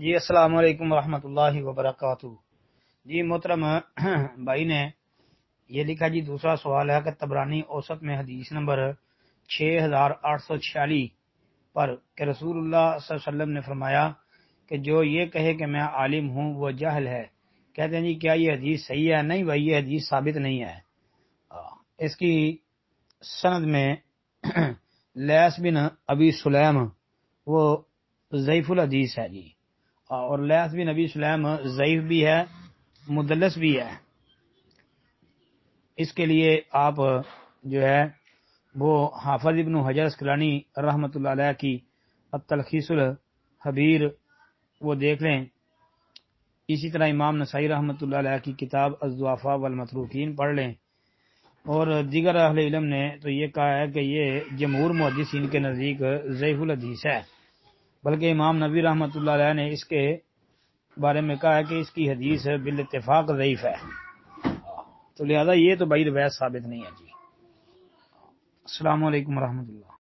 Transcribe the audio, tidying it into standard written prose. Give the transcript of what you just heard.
جی السلام علیکم ورحمۃ اللہ وبرکاتہ۔ جی محترم بھائی نے یہ لکھا، جی دوسرا سوال ہے کہ طبرانی اوسط میں حدیث نمبر 6846 پر کہ رسول اللہ صلی اللہ علیہ وسلم نے فرمایا کہ جو یہ کہے کہ میں عالم ہوں وہ جاہل ہے۔ کہتے ہیں جی کیا یہ حدیث صحیح ہے؟ نہیں بھائی، یہ حدیث ثابت نہیں ہے۔ اس کی سند میں لیث بن ابی سلیم وہ ضعیف الحدیث ہے جی، اور لیث بن ابی سلیم ضعیف بھی ہے، مدلس بھی ہے۔ اس کے لیے آپ جو ہے وہ حافظ ابن حجر اسقلانی رحمۃ اللہ علیہ کی التلخیص الحبیر وہ دیکھ لیں۔ اسی طرح امام نسائی رحمۃ اللہ علیہ کی کتاب الضعفاء والمتروکین پڑھ لیں۔ اور دیگر اہل علم نے تو یہ کہا ہے کہ یہ جمہور محدثین کے نزدیک ضعیف الحدیث ہے، بلکہ امام نبوی رحمۃ اللہ علیہ نے اس کے بارے میں کہا ہے کہ اس کی حدیث بالاتفاق ضعیف ہے، تو لہذا یہ تو بھائی روایت ثابت نہیں ہے جی۔ السلام علیکم ورحمۃ اللہ۔